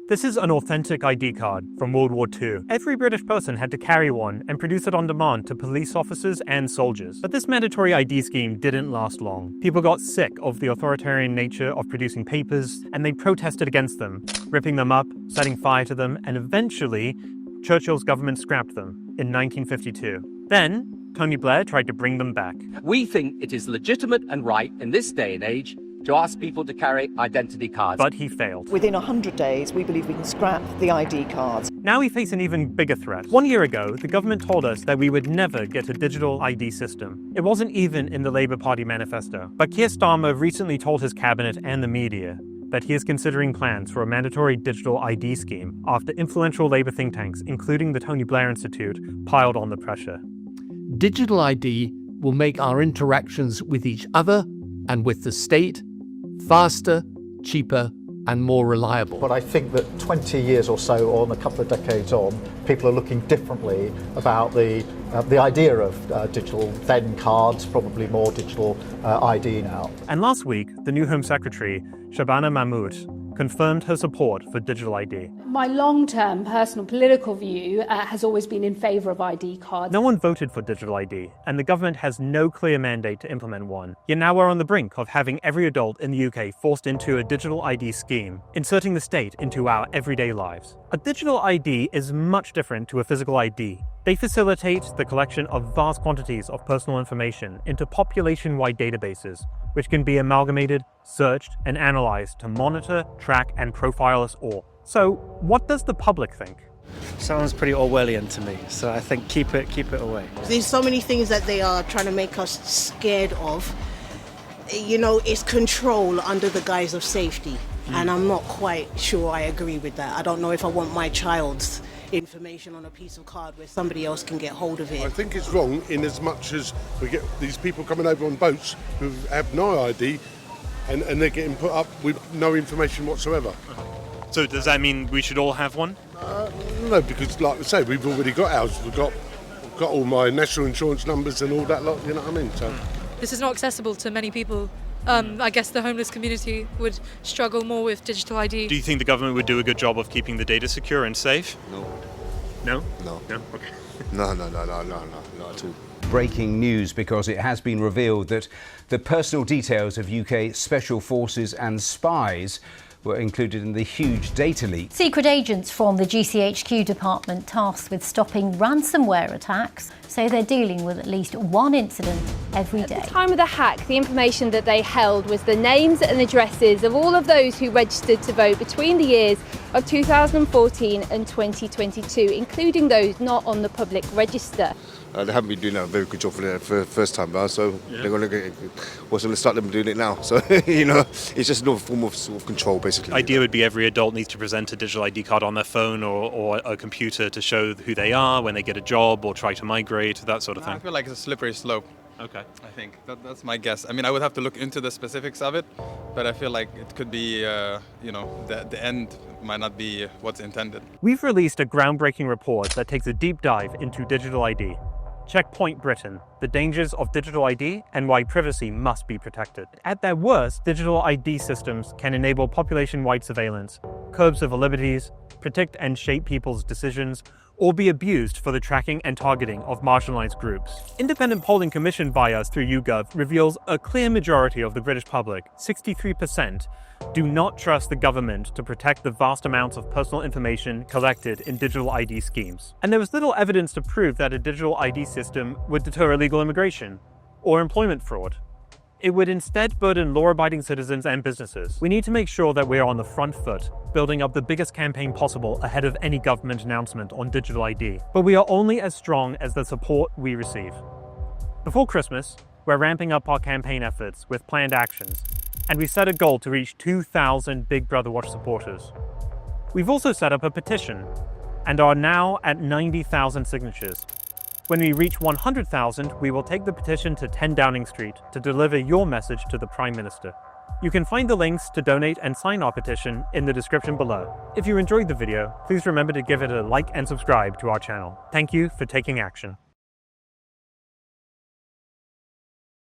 This is an authentic ID card from World War II. Every British person had to carry one and produce it on demand to police officers and soldiers. But this mandatory ID scheme didn't last long. People got sick of the authoritarian nature of producing papers, and they protested against them, ripping them up, setting fire to them, and eventually, Churchill's government scrapped them in 1952. Then, Tony Blair tried to bring them back. We think it is legitimate and right in this day and age to ask people to carry identity cards. But he failed. Within 100 days, we believe we can scrap the ID cards. Now we face an even bigger threat. 1 year ago, the government told us that we would never get a digital ID system. It wasn't even in the Labour Party manifesto. But Keir Starmer recently told his cabinet and the media that he is considering plans for a mandatory digital ID scheme after influential Labour think tanks, including the Tony Blair Institute, piled on the pressure. Digital ID will make our interactions with each other and with the state faster, cheaper, and more reliable. But I think that 20 years or so on, a couple of decades on, people are looking differently about the idea of digital then cards, probably more digital ID now. And last week, the new Home Secretary, Shabana Mahmood, confirmed her support for digital ID. My long-term personal political view has always been in favour of ID cards. No one voted for digital ID, and the government has no clear mandate to implement one. Yet now we're on the brink of having every adult in the UK forced into a digital ID scheme, inserting the state into our everyday lives. A digital ID is much different to a physical ID. They facilitate the collection of vast quantities of personal information into population-wide databases, which can be amalgamated, searched, and analyzed to monitor, track, and profile us all. So, what does the public think? Sounds pretty Orwellian to me, so I think keep it away. There's so many things that they are trying to make us scared of. You know, it's control under the guise of safety, and I'm not quite sure I agree with that. I don't know if I want my child's information on a piece of card where somebody else can get hold of it. I think it's wrong in as much as we get these people coming over on boats who have no ID and they're getting put up with no information whatsoever. So does that mean we should all have one? No, because like I say, we've already got ours. We've got all my national insurance numbers and all that lot, you know what I mean? So this is not accessible to many people. I guess the homeless community would struggle more with digital ID. Do you think the government would do a good job of keeping the data secure and safe? no. No? No. No? Okay. No, not at all. Breaking news, because it has been revealed that the personal details of UK special forces and spies were included in the huge data leak. Secret agents from the GCHQ department tasked with stopping ransomware attacks say they're dealing with at least one incident every day. At the time of the hack, the information that they held was the names and addresses of all of those who registered to vote between the years of 2014 and 2022, including those not on the public register. They haven't been doing a very good job for the first time now, so they're going to start them doing it now. So, you know, it's just another form of sort of control, basically. The idea would be every adult needs to present a digital ID card on their phone or a computer to show who they are when they get a job or try to migrate, that sort of thing. I feel like it's a slippery slope. Okay. I think that's my guess. I mean, I would have to look into the specifics of it, but I feel like it could be, you know, the end might not be what's intended. We've released a groundbreaking report that takes a deep dive into digital ID. Checkpoint Britain, the dangers of digital ID and why privacy must be protected. At their worst, digital ID systems can enable population-wide surveillance, curb civil liberties, predict and shape people's decisions, or be abused for the tracking and targeting of marginalized groups. Independent polling commissioned by us through YouGov reveals a clear majority of the British public, 63%, do not trust the government to protect the vast amounts of personal information collected in digital ID schemes. And there was little evidence to prove that a digital ID system would deter illegal immigration or employment fraud. It would instead burden law-abiding citizens and businesses. We need to make sure that we are on the front foot, building up the biggest campaign possible ahead of any government announcement on digital ID. But we are only as strong as the support we receive. Before Christmas, we're ramping up our campaign efforts with planned actions, and we set a goal to reach 2,000 Big Brother Watch supporters. We've also set up a petition and are now at 90,000 signatures. When we reach 100,000, we will take the petition to 10 Downing Street to deliver your message to the Prime Minister. You can find the links to donate and sign our petition in the description below. If you enjoyed the video, please remember to give it a like and subscribe to our channel. Thank you for taking action.